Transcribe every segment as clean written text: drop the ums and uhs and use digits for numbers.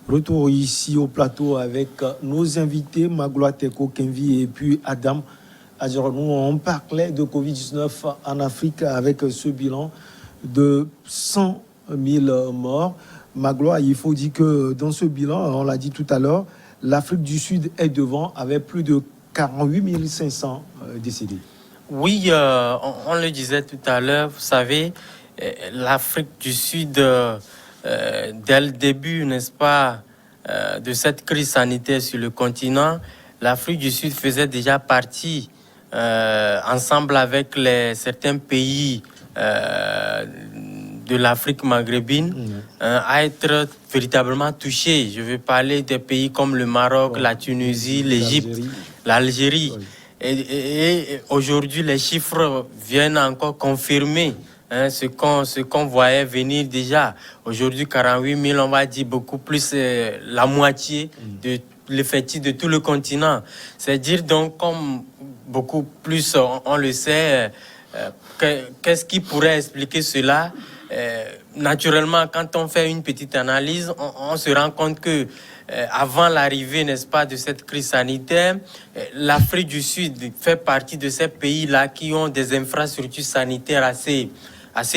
Retour ici au plateau avec nos invités, Magloire Teko Kenvi et puis Adam. Alors nous, on parlait de Covid-19 en Afrique avec ce bilan de 100 000 morts. Magloire, il faut dire que dans ce bilan, on l'a dit tout à l'heure, l'Afrique du Sud est devant avec plus de 48 500 décédés. Oui, on le disait tout à l'heure, vous savez, l'Afrique du Sud, dès le début, n'est-ce pas, de cette crise sanitaire sur le continent, l'Afrique du Sud faisait déjà partie, ensemble avec certains pays de l'Afrique maghrébine, à être véritablement touchés. Je veux parler des pays comme le Maroc, la Tunisie, l'Égypte, l'Algérie. Et aujourd'hui, les chiffres viennent encore confirmer ce qu'on voyait venir déjà. Aujourd'hui, 48 000, on va dire beaucoup plus, la moitié de l'effectif de tout le continent. C'est-à-dire donc, comme beaucoup plus, on le sait, qu'est-ce qui pourrait expliquer cela? Naturellement, quand on fait une petite analyse, on se rend compte que avant l'arrivée, n'est-ce pas, de cette crise sanitaire, l'Afrique du Sud fait partie de ces pays-là qui ont des infrastructures sanitaires assez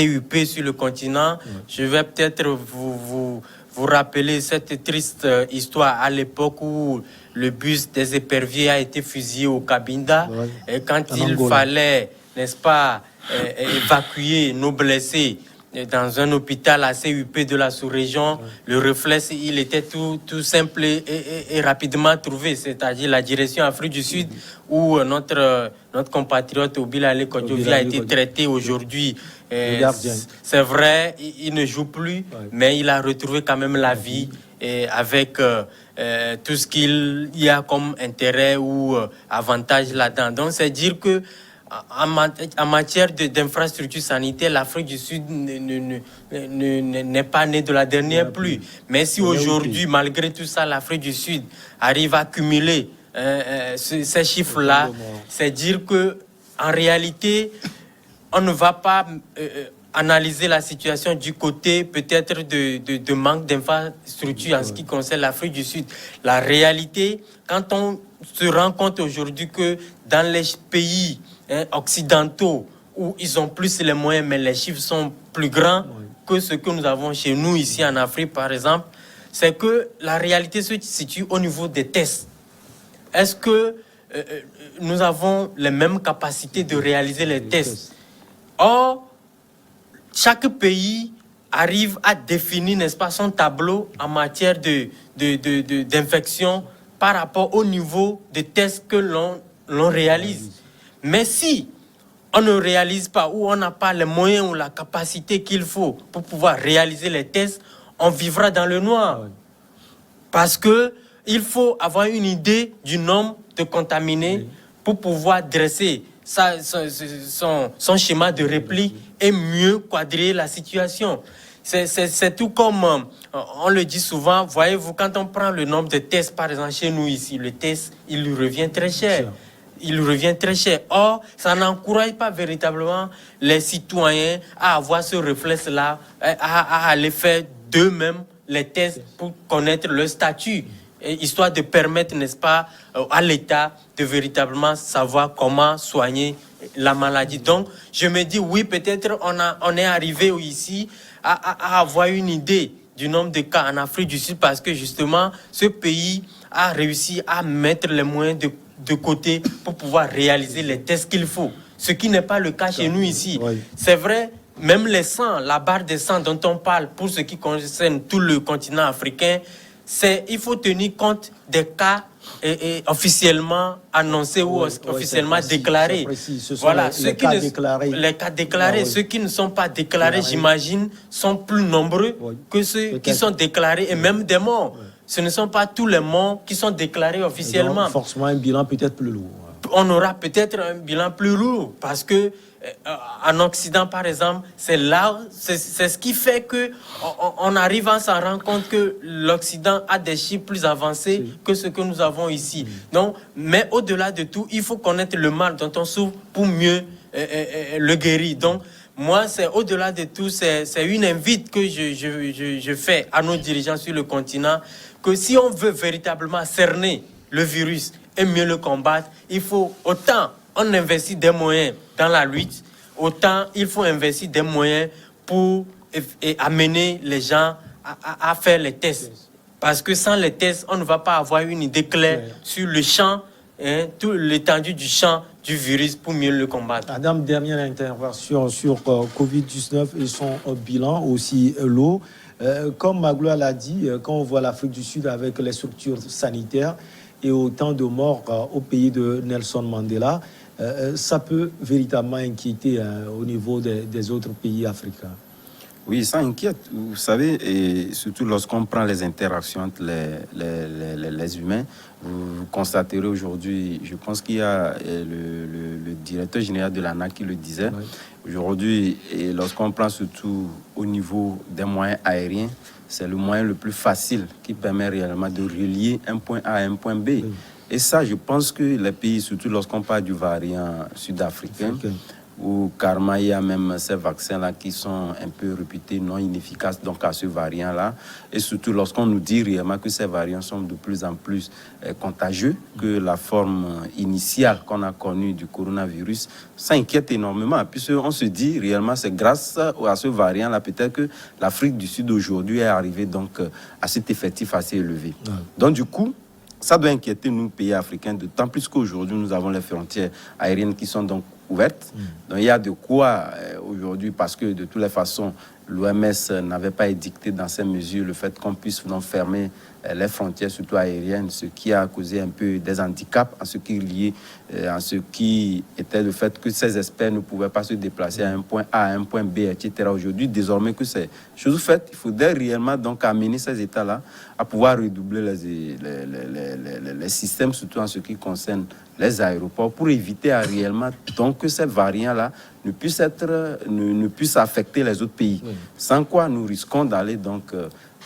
huppées sur le continent. Je vais peut-être vous rappeler cette triste histoire à l'époque où le bus des éperviers a été fusillé au Cabinda. Et quand il fallait, n'est-ce pas, évacuer nos blessés dans un hôpital assez huppé de la sous-région, le réflexe, il était tout simple et rapidement trouvé, c'est-à-dire la direction Afrique du Sud, où notre compatriote Obilale Kodjovi a été traité aujourd'hui. C'est vrai, il ne joue plus, mais il a retrouvé quand même la vie avec tout ce qu'il y a comme intérêt ou avantage là-dedans. Donc, c'est dire que en matière d'infrastructures sanitaires, l'Afrique du Sud n'est pas née de la dernière pluie. Mais si aujourd'hui, malgré tout ça, l'Afrique du Sud arrive à cumuler ces chiffres-là, c'est dire que en réalité, on ne va pas analyser la situation du côté peut-être de manque d'infrastructures en ce qui concerne l'Afrique du Sud. La réalité, quand on se rend compte aujourd'hui que dans les pays occidentaux où ils ont plus les moyens, mais les chiffres sont plus grands que ce que nous avons chez nous ici en Afrique, par exemple, c'est que la réalité se situe au niveau des tests. Est-ce que nous avons les mêmes capacités de réaliser les tests? Or, chaque pays arrive à définir, n'est-ce pas, son tableau en matière d'infection par rapport au niveau de tests que l'on réalise. Mais si on ne réalise pas ou on n'a pas les moyens ou la capacité qu'il faut pour pouvoir réaliser les tests, on vivra dans le noir. Parce qu'il faut avoir une idée du nombre de contaminés pour pouvoir dresser son schéma de réplique et mieux quadriller la situation. C'est tout comme, on le dit souvent, voyez-vous, quand on prend le nombre de tests, par exemple, chez nous ici, le test, il lui revient très cher. Il revient très cher. Or, ça n'encourage pas véritablement les citoyens à avoir ce réflexe-là, à aller faire d'eux-mêmes les tests pour connaître leur statut, histoire de permettre, n'est-ce pas, à l'État de véritablement savoir comment soigner la maladie. Donc, je me dis, oui, peut-être on est arrivé ici à avoir une idée du nombre de cas en Afrique du Sud parce que, justement, ce pays a réussi à mettre les moyens de côté pour pouvoir réaliser les tests qu'il faut. Ce qui n'est pas le cas chez nous ici. C'est vrai, même les sangs, la barre de sang dont on parle pour ce qui concerne tout le continent africain, il faut tenir compte des cas officiellement annoncés ou officiellement déclarés. Voilà, les cas déclarés. Ceux qui ne sont pas déclarés, j'imagine, sont plus nombreux que ceux qui sont déclarés et même des morts. Ce ne sont pas tous les morts qui sont déclarés officiellement. Donc, forcément, un bilan peut-être plus lourd. On aura peut-être un bilan plus lourd parce que en Occident, par exemple, c'est ce qui fait que on arrive à s'en rendre compte que l'Occident a des chiffres plus avancés que ce que nous avons ici. Donc, mais au-delà de tout, il faut connaître le mal dont on souffre pour mieux le guérir. Donc, moi, c'est au-delà de tout, c'est une invite que je fais à nos dirigeants sur le continent, que si on veut véritablement cerner le virus et mieux le combattre, il faut autant on investit des moyens dans la lutte, autant il faut investir des moyens pour amener les gens à faire les tests. Parce que sans les tests, on ne va pas avoir une idée claire sur le champ, toute l'étendue du champ du virus pour mieux le combattre. Adam, dernière intervention sur Covid-19 et son bilan, aussi l'eau. Comme Magloire l'a dit, quand on voit l'Afrique du Sud avec les structures sanitaires et autant de morts au pays de Nelson Mandela, ça peut véritablement inquiéter au niveau des autres pays africains. Oui, ça inquiète. Vous savez, et surtout lorsqu'on prend les interactions entre les humains, vous constaterez aujourd'hui, je pense qu'il y a le directeur général de l'ANA qui le disait, aujourd'hui, et lorsqu'on prend surtout au niveau des moyens aériens, c'est le moyen le plus facile qui permet réellement de relier un point A à un point B. Et ça, je pense que les pays, surtout lorsqu'on parle du variant sud-africain, où carrément il y a même ces vaccins-là qui sont un peu réputés non inefficaces donc à ce variant-là. Et surtout lorsqu'on nous dit réellement que ces variants sont de plus en plus contagieux que la forme initiale qu'on a connue du coronavirus, ça inquiète énormément. Puisqu'on se dit réellement c'est grâce à ce variant-là peut-être que l'Afrique du Sud aujourd'hui est arrivée donc à cet effectif assez élevé. Donc du coup, ça doit inquiéter nous, pays africains, d'autant plus qu'aujourd'hui nous avons les frontières aériennes qui sont donc ouvertes. Donc il y a de quoi aujourd'hui, parce que de toutes les façons, l'OMS n'avait pas édicté dans ces mesures le fait qu'on puisse non fermer les frontières, surtout aériennes, ce qui a causé un peu des handicaps en ce qui est lié, en ce qui était le fait que ces experts ne pouvaient pas se déplacer à un point A, à un point B, etc. Aujourd'hui, désormais que c'est chose faite, il faudrait réellement donc amener ces États-là à pouvoir redoubler les systèmes, surtout en ce qui concerne les aéroports, pour éviter réellement donc que ces variants-là ne puissent affecter les autres pays. Sans quoi nous risquons d'aller donc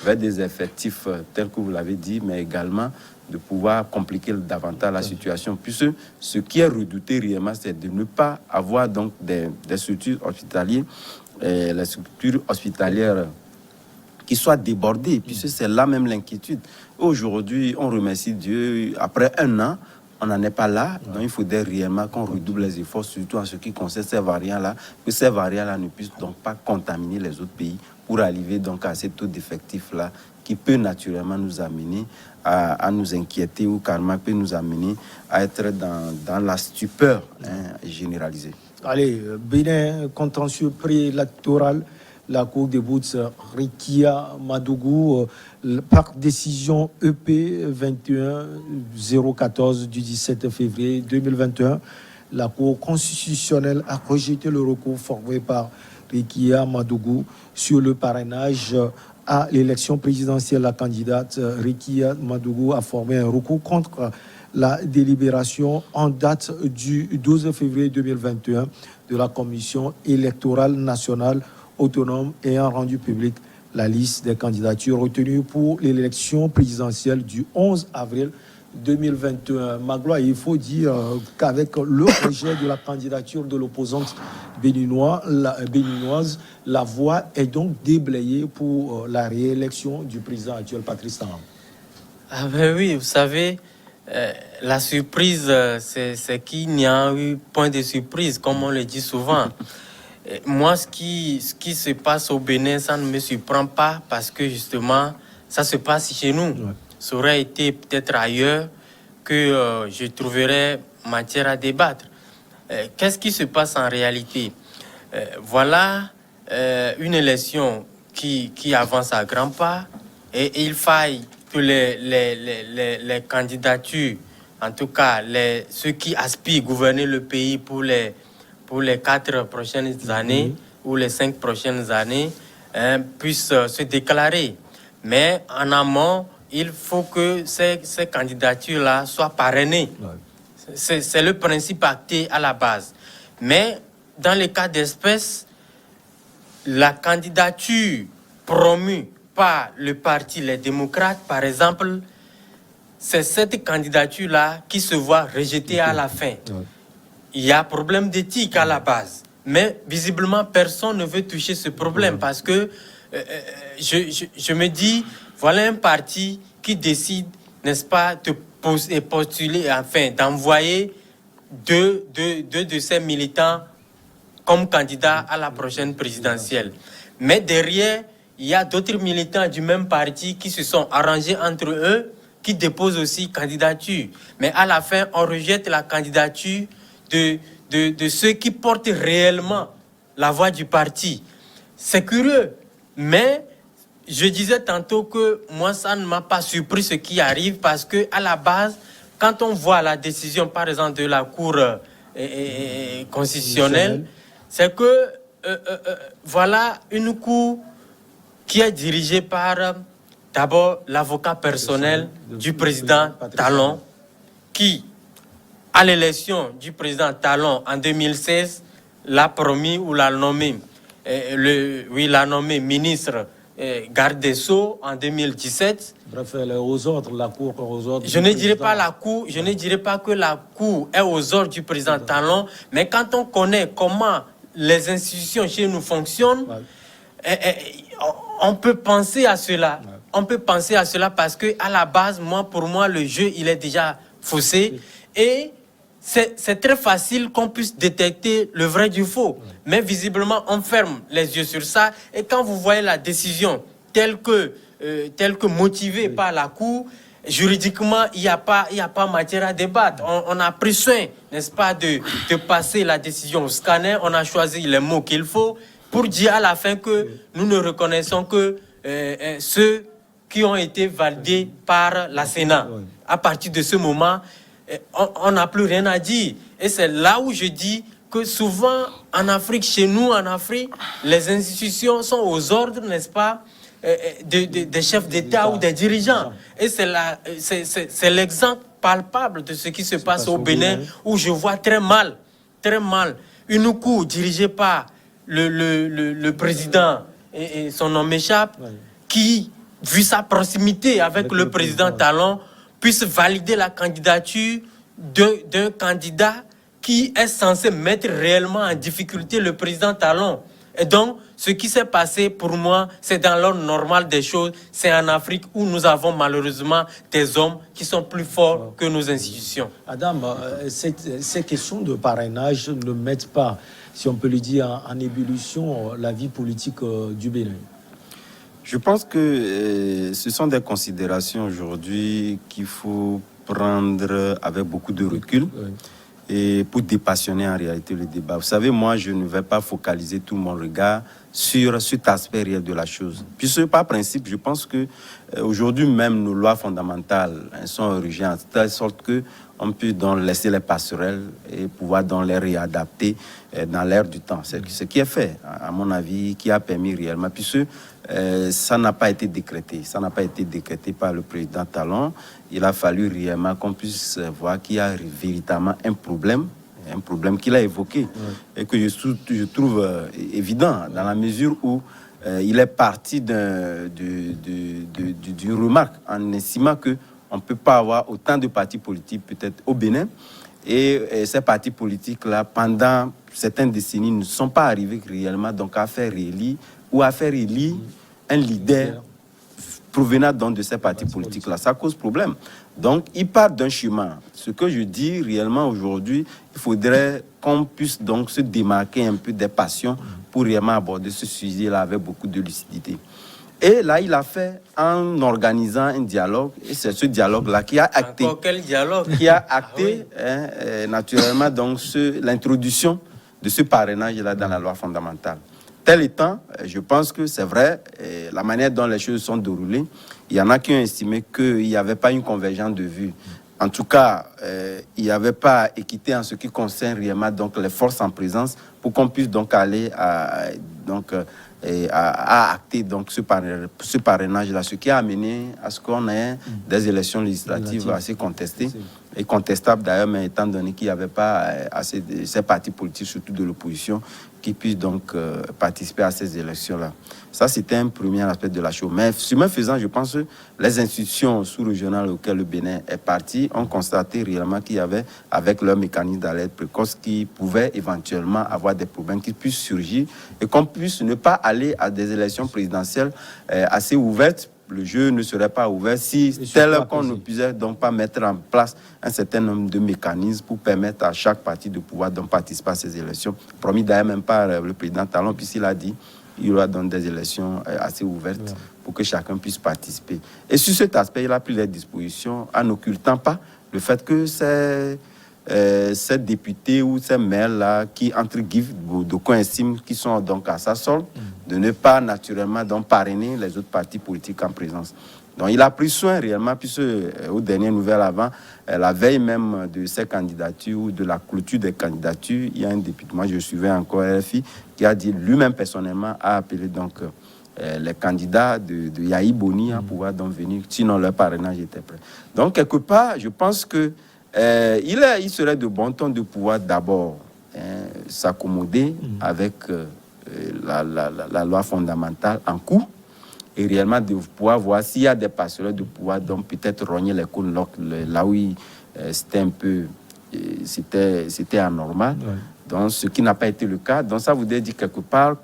vers des effectifs tels que vous l'avez dit, mais également de pouvoir compliquer davantage la situation. Puisque ce qui est redouté réellement, c'est de ne pas avoir donc des structures hospitalières, les structures hospitalières qui soient débordées, puisque c'est là même l'inquiétude. Aujourd'hui, on remercie Dieu, après un an, on n'en est pas là, donc il faudrait réellement qu'on redouble les efforts, surtout en ce qui concerne ces variants-là, que ces variants-là ne puissent donc pas contaminer les autres pays pour arriver donc à ces taux d'effectifs-là qui peut naturellement nous amener à nous inquiéter ou carrément peut nous amener à être dans la stupeur généralisée. Allez, Bénin, contentieux préélectoral, la Cour des Bouts, Rikia Madougou, par décision EP 21-014 du 17 février 2021, la Cour constitutionnelle a rejeté le recours formé par Rikia Madougou sur le parrainage à l'élection présidentielle. La candidate Rikia Madougou a formé un recours contre la délibération en date du 12 février 2021 de la Commission électorale nationale autonome ayant rendu public la liste des candidatures retenues pour l'élection présidentielle du 11 avril 2021. Magloire, il faut dire qu'avec le rejet de la candidature de l'opposante béninoise, la voie est donc déblayée pour la réélection du président actuel, Patrice Talon. Ah ben oui, vous savez, la surprise, c'est qu'il n'y a eu point de surprise, comme on le dit souvent. Moi, ce qui se passe au Bénin, ça ne me surprend pas parce que justement, ça se passe chez nous. Ça aurait été peut-être ailleurs que je trouverais matière à débattre. Qu'est-ce qui se passe en réalité? Voilà une élection qui avance à grands pas et il faille que les candidatures, en tout cas ceux qui aspirent à gouverner le pays pour les 4 prochaines années ou les 5 prochaines années puissent se déclarer. Mais en amont, il faut que ces candidatures-là soient parrainées. C'est le principe acté à la base. Mais dans le cas d'espèce, la candidature promue par le parti Les Démocrates, par exemple, c'est cette candidature-là qui se voit rejetée à la fin. Il y a problème d'éthique à la base. Mais visiblement, personne ne veut toucher ce problème parce que je me dis, voilà un parti qui décide, n'est-ce pas, de postuler, enfin, d'envoyer deux de ses militants comme candidats à la prochaine présidentielle. Mais derrière, il y a d'autres militants du même parti qui se sont arrangés entre eux, qui déposent aussi candidature. Mais à la fin, on rejette la candidature de ceux qui portent réellement la voix du parti. C'est curieux, mais je disais tantôt que moi, ça ne m'a pas surpris ce qui arrive parce que à la base, quand on voit la décision, par exemple, de la Cour constitutionnelle, c'est que voilà une Cour qui est dirigée par d'abord l'avocat personnel du président Talon, qui, à l'élection du président Talon en 2016, l'a promis ou l'a nommé, l'a nommé ministre garde des Sceaux en 2017. Bref, elle est aux ordres, la Cour aux ordres. Je ne dirais pas la Cour, je ne dirais pas que la Cour est aux ordres du président Talon, mais quand on connaît comment les institutions chez nous fonctionnent, on peut penser à cela. On peut penser à cela parce que à la base, pour moi, le jeu, il est déjà faussé. Et c'est très facile qu'on puisse détecter le vrai du faux. Mais visiblement, on ferme les yeux sur ça. Et quand vous voyez la décision telle que motivée par la Cour, juridiquement, il n'y a pas matière à débattre. On a pris soin, n'est-ce pas, de passer la décision au scanner. On a choisi les mots qu'il faut pour dire à la fin que nous ne reconnaissons que ceux qui ont été validés par la Sénat. À partir de ce moment, on n'a plus rien à dire. Et c'est là où je dis que souvent, en Afrique, chez nous, en Afrique, les institutions sont aux ordres, n'est-ce pas, des chefs d'État ou des dirigeants. Et c'est l'exemple palpable de ce qui se passe au Bénin, où je vois très mal, une cour dirigée par le président, et son nom m'échappe, qui, vu sa proximité avec le président Talon, puisse valider la candidature d'un candidat qui est censé mettre réellement en difficulté le président Talon. Et donc, ce qui s'est passé pour moi, c'est dans l'ordre normal des choses. C'est en Afrique où nous avons malheureusement des hommes qui sont plus forts que nos institutions. Adam, ces questions de parrainage ne mettent pas, si on peut le dire, en ébullition la vie politique du Bénin. Je pense que ce sont des considérations aujourd'hui qu'il faut prendre avec beaucoup de recul. Et pour dépassionner en réalité le débat. Vous savez, moi, je ne vais pas focaliser tout mon regard sur cet aspect réel de la chose. Puisque par principe, je pense que aujourd'hui même, nos lois fondamentales sont urgentes, de telle sorte qu'on peut donc laisser les passerelles et pouvoir donc les réadapter dans l'air du temps. C'est ce qui est fait, à mon avis, qui a permis réellement, puisque ça n'a pas été décrété. Ça n'a pas été décrété par le président Talon. Il a fallu réellement qu'on puisse voir qu'il y a véritablement un problème qu'il a évoqué et que je trouve évident dans la mesure où il est parti d'une remarque en estimant qu'on ne peut pas avoir autant de partis politiques peut-être au Bénin et ces partis politiques-là, pendant certaines décennies, ne sont pas arrivés réellement donc, à faire élire un leader provenant donc de ces partis politiques-là. Ça cause problème. Donc, il part d'un chemin. Ce que je dis réellement aujourd'hui, il faudrait qu'on puisse donc se démarquer un peu des passions pour réellement aborder ce sujet-là avec beaucoup de lucidité. Et là, il a fait en organisant un dialogue, et c'est ce dialogue-là qui a acté. Encore quel dialogue? Qui a acté, naturellement, donc l'introduction de ce parrainage-là dans la loi fondamentale. Tel étant, je pense que c'est vrai, la manière dont les choses sont déroulées, il y en a qui ont estimé qu'il n'y avait pas une convergence de vues. En tout cas, il n'y avait pas équité en ce qui concerne réellement donc, les forces en présence pour qu'on puisse donc aller à acter donc, ce parrainage-là, ce qui a amené à ce qu'on ait des élections législatives assez contestées et contestable d'ailleurs, mais étant donné qu'il n'y avait pas assez de ces partis politiques, surtout de l'opposition, qui puissent donc participer à ces élections-là. Ça, c'était un premier aspect de la chose. Mais sur ce faisant, je pense que les institutions sous-régionales auxquelles le Bénin est parti ont constaté réellement qu'il y avait, avec leur mécanisme d'alerte précoce, qui pouvaient éventuellement avoir des problèmes qui puissent surgir et qu'on puisse ne pas aller à des élections présidentielles assez ouvertes. Le jeu ne serait pas ouvert si tel qu'on ne puisse donc pas mettre en place un certain nombre de mécanismes pour permettre à chaque parti de pouvoir donc participer à ces élections. Promis d'ailleurs même par le président Talon, puisqu'il a dit qu'il y aura donc des élections assez ouvertes pour que chacun puisse participer. Et sur cet aspect, il a pris les dispositions en n'occultant pas le fait que ces députés ou ces maires-là qui, entre guillemets, d'aucuns estiment qui sont donc à sa solde, de ne pas naturellement donc parrainer les autres partis politiques en présence. Donc il a pris soin réellement, puisque aux dernières nouvelles avant, la veille même de ces candidatures ou de la clôture des candidatures, il y a un député, moi je suivais encore RFI, qui a dit lui-même personnellement a appelé donc les candidats de Yahi Boni à pouvoir donc venir, sinon leur parrainage était prêt. Donc quelque part, je pense que il serait de bon ton de pouvoir d'abord s'accommoder avec la loi fondamentale en cours et réellement de pouvoir voir s'il y a des passerelles de pouvoir donc peut-être rogner les cônes là où c'était un peu c'était anormal. Ouais. Donc ce qui n'a pas été le cas. Donc ça voudrait dire quelque part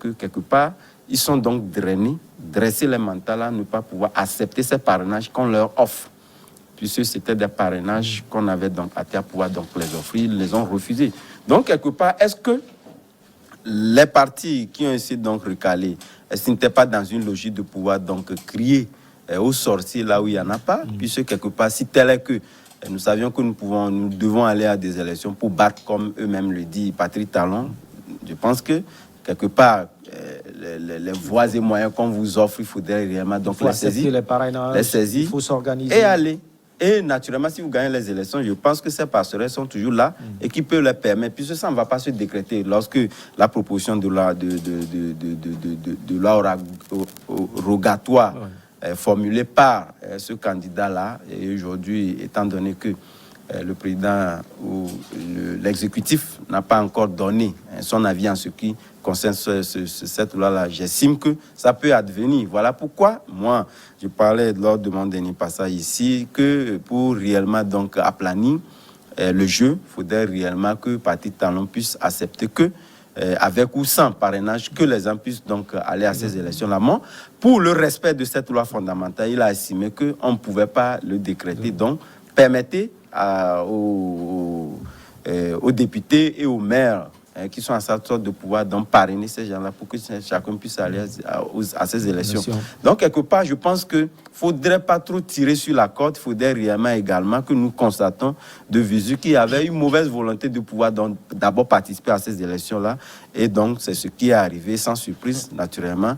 ils sont donc dressés les mentales à ne pas pouvoir accepter ces parrainages qu'on leur offre. Puisque c'était des parrainages qu'on avait donc à pouvoir donc les offrir, ils les ont refusés. Donc, quelque part, est-ce que les partis qui ont essayé donc recalé, est-ce qu'ils n'étaient pas dans une logique de pouvoir donc crier aux sorciers là où il n'y en a pas? Puisque quelque part, si tel est que nous savions que nous devons aller à des élections pour battre, comme eux-mêmes le dit Patrick Talon, je pense que quelque part, les voies et moyens qu'on vous offre, il faudrait réellement donc les saisir, il faut s'organiser et aller. Et naturellement, si vous gagnez les élections, je pense que ces passerelles sont toujours là et qui peuvent les permettre, puisque ça ne va pas se décréter. Lorsque la proposition de loi rogatoire formulée par ce candidat-là, et aujourd'hui, étant donné que le président ou l'exécutif n'a pas encore donné son avis en ce qui concerne cette loi-là, j'estime que ça peut advenir. Voilà pourquoi, moi, je parlais lors de mon dernier passage ici, que pour réellement donc aplanir le jeu, il faudrait réellement que Patrick Talon puisse accepter que, avec ou sans parrainage, que les gens puissent donc aller à ces élections-là. Mais pour le respect de cette loi fondamentale, il a estimé qu'on ne pouvait pas le décréter. Donc, permettez aux députés et aux maires qui sont à sa sorte de pouvoir donc parrainer ces gens-là pour que chacun puisse aller à ces élections. Donc, quelque part, je pense qu'il ne faudrait pas trop tirer sur la corde. Il faudrait réellement également que nous constatons de visu qu'il y avait une mauvaise volonté de pouvoir d'abord participer à ces élections-là. Et donc, c'est ce qui est arrivé sans surprise, naturellement.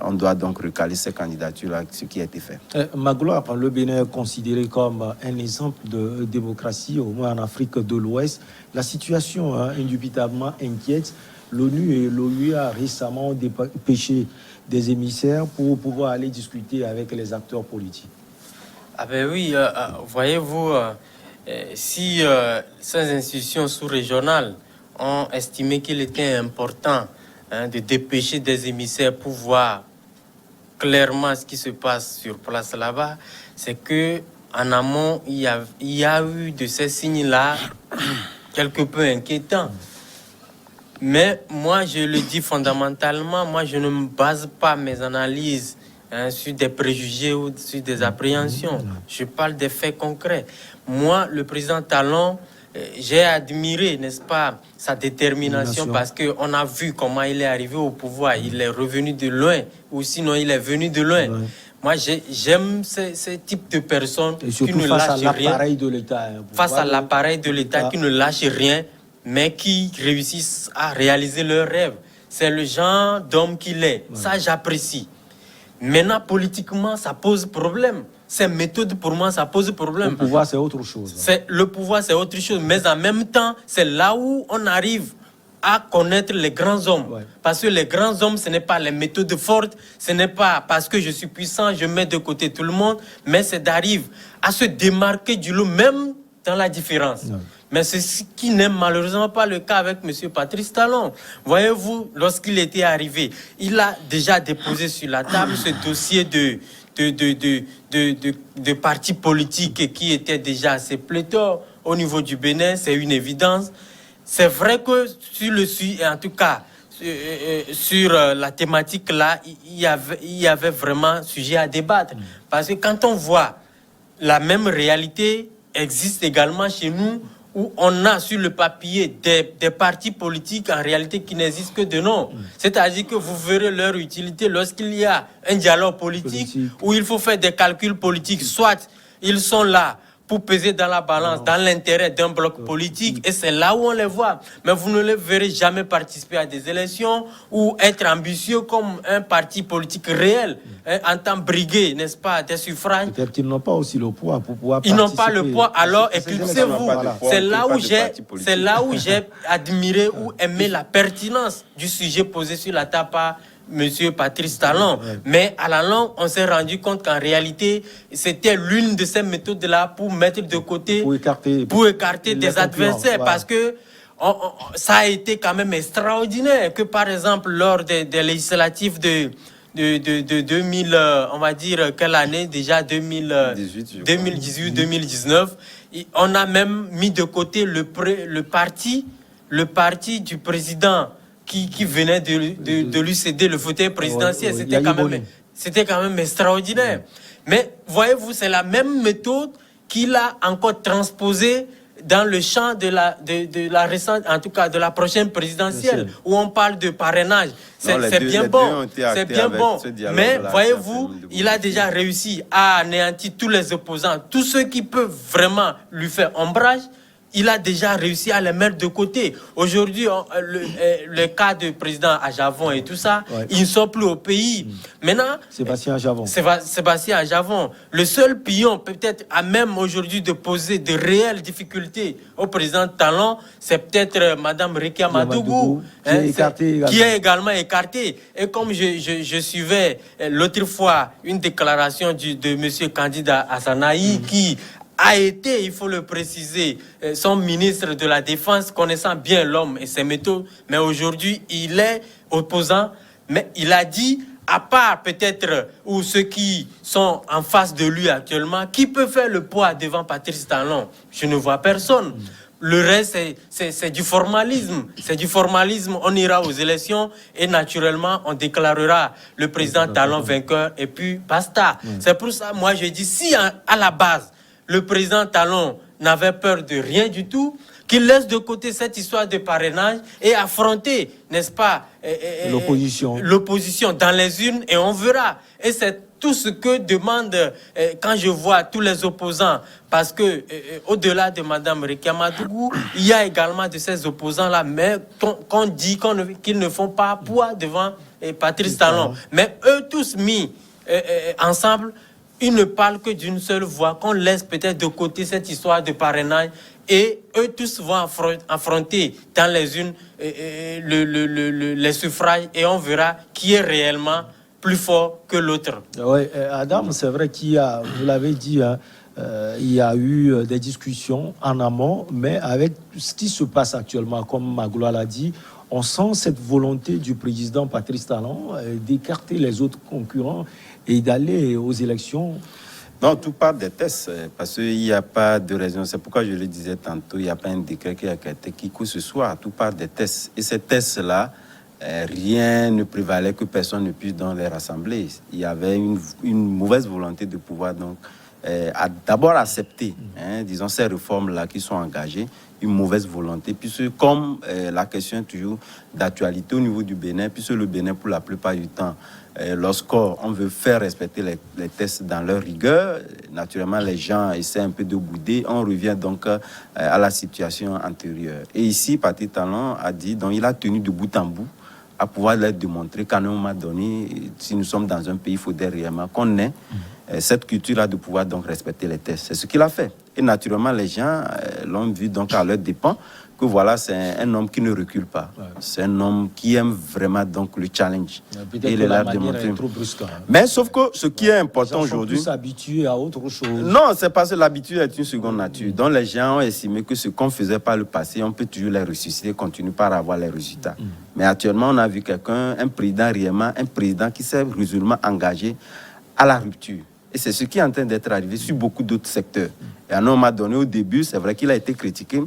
On doit donc recaler ces candidatures-là, ce qui a été fait. Magloire, le Bénin est considéré comme un exemple de démocratie, au moins en Afrique de l'Ouest. La situation indubitablement inquiète. L'ONU a récemment dépêché des émissaires pour pouvoir aller discuter avec les acteurs politiques. Ah ben oui, voyez-vous, si ces institutions sous-régionales ont estimé qu'il était important de dépêcher des émissaires pour voir clairement ce qui se passe sur place là-bas, c'est que en amont, il y a eu de ces signes-là quelque peu inquiétants. Mais moi, je le dis fondamentalement, moi, je ne me base pas mes analyses sur des préjugés ou sur des appréhensions. Je parle des faits concrets. Moi, le président Talon, j'ai admiré, n'est-ce pas, sa détermination parce qu'on a vu comment il est arrivé au pouvoir. Il est revenu de loin, ou sinon il est venu de loin. Ouais. Moi, j'aime ce type de personnes qui ne lâchent rien. Face à l'appareil de l'État qui ne lâche rien, mais qui réussissent à réaliser leurs rêves. C'est le genre d'homme qu'il est. Ouais. Ça, j'apprécie. Maintenant, politiquement, ça pose problème. Ces méthodes, pour moi, ça pose problème. Le pouvoir, c'est autre chose. Le pouvoir, c'est autre chose. Mais en même temps, c'est là où on arrive à connaître les grands hommes. Ouais. Parce que les grands hommes, ce n'est pas les méthodes fortes, ce n'est pas parce que je suis puissant, je mets de côté tout le monde, mais c'est d'arriver à se démarquer du lot, même dans la différence. Mais c'est ce qui n'est malheureusement pas le cas avec M. Patrice Talon. Voyez-vous, lorsqu'il était arrivé, il a déjà déposé sur la table ce dossier de partis politiques qui étaient déjà assez pléthores au niveau du Bénin, c'est une évidence. C'est vrai que sur le sujet, en tout cas, sur la thématique là, il y avait vraiment sujet à débattre. Parce que quand on voit la même réalité existe également chez nous, où on a sur le papier des partis politiques en réalité qui n'existent que de nom. C'est-à-dire que vous verrez leur utilité lorsqu'il y a un dialogue politique où il faut faire des calculs politiques. Soit ils sont là pour peser dans la balance, dans l'intérêt d'un bloc politique, et c'est là où on les voit. Mais vous ne les verrez jamais participer à des élections ou être ambitieux comme un parti politique réel, en tant briguer, n'est-ce pas, des suffrages. Peut-être qu'ils n'ont pas aussi le poids pour pouvoir Ils participer. n'ont pas le poids, alors éclipsez-vous. C'est là où j'ai admiré ou aimé la pertinence du sujet posé sur la table par Monsieur Patrice Talon. Mais à la longue, on s'est rendu compte qu'en réalité, c'était l'une de ces méthodes-là pour mettre de côté, pour écarter des adversaires. Parce que ça a été quand même extraordinaire que, par exemple, lors des législatives de 2000, on va dire, quelle année déjà, 2018-2019, on a même mis de côté le parti du président qui venait de lui céder le fauteuil présidentiel. C'était quand même extraordinaire. Mais voyez-vous, c'est la même méthode qu'il a encore transposée dans le champ de la récente, en tout cas de la prochaine présidentielle, où on parle de parrainage. C'est bien bon, c'est bien bon. Mais voyez-vous, il a déjà réussi à anéantir tous les opposants, tous ceux qui peuvent vraiment lui faire ombrage. Il a déjà réussi à les mettre de côté. Aujourd'hui, le cas du président Ajavon et tout ça, ils ne sont plus au pays. Maintenant, Sébastien Ajavon. Sébastien Ajavon, le seul pion peut-être à même aujourd'hui de poser de réelles difficultés au président Talon, c'est peut-être Madame Rekia Madougou, qui est également écartée. Et comme je suivais l'autre fois une déclaration de Monsieur Candida Assanaï qui a été, il faut le préciser, son ministre de la Défense, connaissant bien l'homme et ses méthodes, mais aujourd'hui, il est opposant. Mais il a dit, à part peut-être, ou ceux qui sont en face de lui actuellement, qui peut faire le poids devant Patrice Talon? Je ne vois personne. Le reste, c'est du formalisme. C'est du formalisme. On ira aux élections et naturellement, on déclarera le président Talon vainqueur et puis basta. C'est pour ça, moi, je dis, si à la base, le président Talon n'avait peur de rien du tout, qu'il laisse de côté cette histoire de parrainage et affronter, n'est-ce pas, l'opposition dans les urnes et on verra. Et c'est tout ce que demande quand je vois tous les opposants, parce que au-delà de Mme Rekia Madougou, il y a également de ces opposants-là, mais qu'on dit qu'ils ne font pas poids devant Patrice Talon. Mais eux tous mis ensemble, ils ne parlent que d'une seule voix, qu'on laisse peut-être de côté cette histoire de parrainage et eux tous vont affronter dans les unes les suffrages et on verra qui est réellement plus fort que l'autre. Oui, Adam, c'est vrai qu'il y a, vous l'avez dit, hein, il y a eu des discussions en amont, mais avec ce qui se passe actuellement, comme Magloire l'a dit, on sent cette volonté du président Patrice Talon d'écarter les autres concurrents et d'aller aux élections. Non, tout part des tests, parce qu'il n'y a pas de raison. C'est pourquoi je le disais tantôt, il n'y a pas un décret qui a été qui que ce soit. Tout part des tests. Et ces tests-là, rien ne prévalait que personne ne puisse donc les rassembler. Il y avait une mauvaise volonté de pouvoir donc d'abord accepter, disons, ces réformes-là qui sont engagées, une mauvaise volonté, puisque comme la question est toujours d'actualité au niveau du Bénin, puisque le Bénin, pour la plupart du temps, lorsqu'on veut faire respecter les tests dans leur rigueur, naturellement, les gens essaient un peu de bouder. On revient donc à la situation antérieure. Et ici, Patrice Talon a dit, donc il a tenu de bout en bout à pouvoir leur démontrer qu'à un moment donné, si nous sommes dans un pays, il faudrait réellement qu'on ait cette culture-là de pouvoir donc respecter les tests. C'est ce qu'il a fait. Et naturellement, les gens l'ont vu donc à leur dépens, que voilà, c'est un homme qui ne recule pas. Ouais. C'est un homme qui aime vraiment donc le challenge. Et il est là démontré. Mais sauf que ce qui est important aujourd'hui... Les gens sont plus habitués à autre chose. Non, c'est parce que l'habitude est une seconde nature. Donc les gens ont estimé que ce qu'on faisait par le passé, on peut toujours les ressusciter, continuer par avoir les résultats. Mais actuellement, on a vu quelqu'un, un président réellement, un président qui s'est résolument engagé à la rupture. Et c'est ce qui est en train d'être arrivé sur beaucoup d'autres secteurs. Et à un moment donné, au début, c'est vrai qu'il a été critiqué,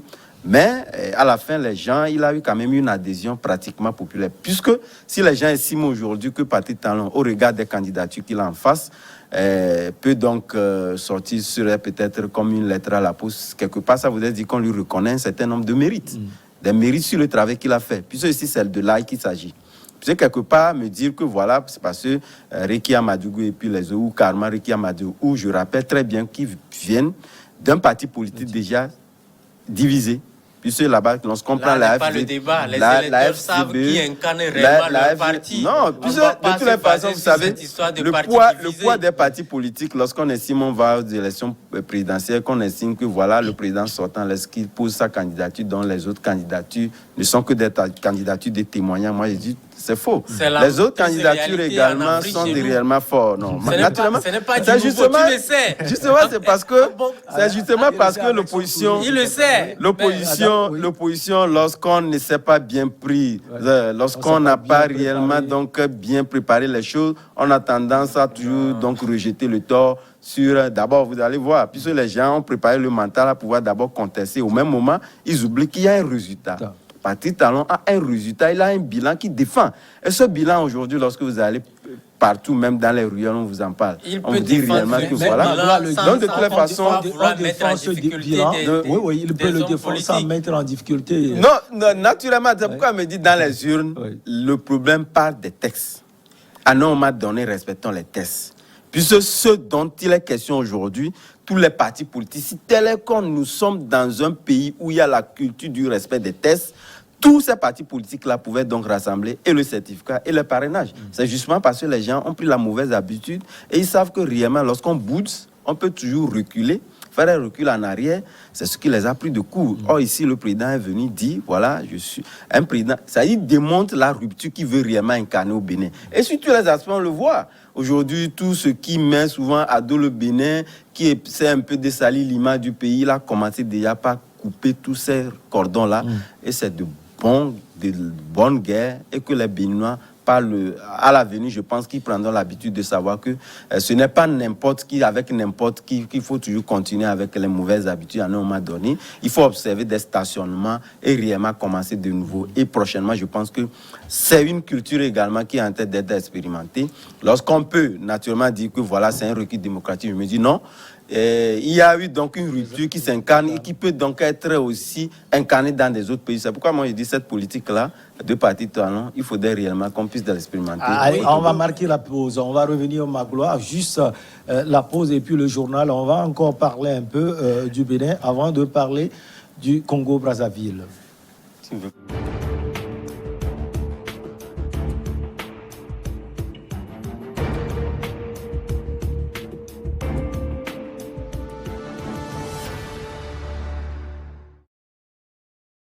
mais à la fin, les gens, il a eu quand même une adhésion pratiquement populaire. Puisque si les gens estiment aujourd'hui que Patrick Talon, au regard des candidatures qu'il a en face, peut donc sortir sur peut-être comme une lettre à la poste, quelque part, ça voudrait dire qu'on lui reconnaît un certain nombre de mérites. Des mérites sur le travail qu'il a fait. Puisque ici, c'est de là qu'il s'agit. Puis quelque part me dire que voilà, c'est parce que Reky Amadougou et puis les autres, ou Karma Reky Amadougou, où je rappelle très bien qu'ils viennent d'un parti politique déjà divisé. Puisque là-bas, lorsqu'on prend la FDB... pas le débat, les électeurs savent qui incarne réellement leur parti. Non, puisque de toutes les façons, vous savez, le poids des partis politiques, lorsqu'on estime on va aux élections présidentielles, qu'on estime que voilà, le président sortant, lorsqu'il pose sa candidature, dont les autres candidatures ne sont que des candidatures de témoignages, moi je dis c'est faux. Les autres candidatures également sont réellement forts. Non, naturellement, ce n'est pas du justement, tu le sais. Justement, c'est parce que l'opposition... Il le sait. L'opposition, lorsqu'on ne s'est pas bien pris, lorsqu'on n'a pas réellement donc bien préparé les choses, on a tendance à toujours donc rejeter le tort sur... D'abord, vous allez voir, puisque les gens ont préparé le mental à pouvoir d'abord contester. Au même moment, ils oublient qu'il y a un résultat. Patrick Talon a un résultat, il a un bilan qui défend. Et ce bilan aujourd'hui, lorsque vous allez partout, même dans les ruelles, on vous en parle. On vous dit réellement que voilà. Donc de toutes les façons, on défend ce bilan. Oui, il peut le défendre sans mettre en difficulté. Non, naturellement, c'est pourquoi on me dit dans les urnes, le problème part des textes. À un moment donné, respectons les textes. Puisque ce dont il est question aujourd'hui, tous les partis politiques, si tel est qu'on nous sommes dans un pays où il y a la culture du respect des textes, tous ces partis politiques-là pouvaient donc rassembler et le certificat et le parrainage. C'est justement parce que les gens ont pris la mauvaise habitude et ils savent que réellement, lorsqu'on bouge, on peut toujours reculer, faire un recul en arrière. C'est ce qui les a pris de court. Or, ici, le président est venu dire, voilà, je suis un président. Ça y démontre la rupture qu'il veut réellement incarner au Bénin. Et sur tous les aspects, on le voit. Aujourd'hui, tout ce qui met souvent à dos le Bénin, qui essaie un peu dessalir l'image du pays, il a commencé déjà par couper tous ces cordons-là. Et c'est de bonnes guerres et que les Béninois, à l'avenir, je pense qu'ils prendront l'habitude de savoir que ce n'est pas n'importe qui, avec n'importe qui, qu'il faut toujours continuer avec les mauvaises habitudes à un moment donné. Il faut observer des stationnements et réellement commencer de nouveau. Et prochainement, je pense que c'est une culture également qui est en train d'être expérimentée. Lorsqu'on peut naturellement dire que voilà, c'est un recul démocratique, je me dis non. Il y a eu donc une rupture qui s'incarne et qui peut donc être aussi incarnée dans des autres pays. C'est pourquoi moi je dis cette politique-là, de partis talents, il faudrait réellement qu'on puisse l'expérimenter. Allez, on va marquer la pause. On va revenir au Magloire, juste la pause et puis le journal. On va encore parler un peu du Bénin avant de parler du Congo-Brazzaville. S'il vous plaît.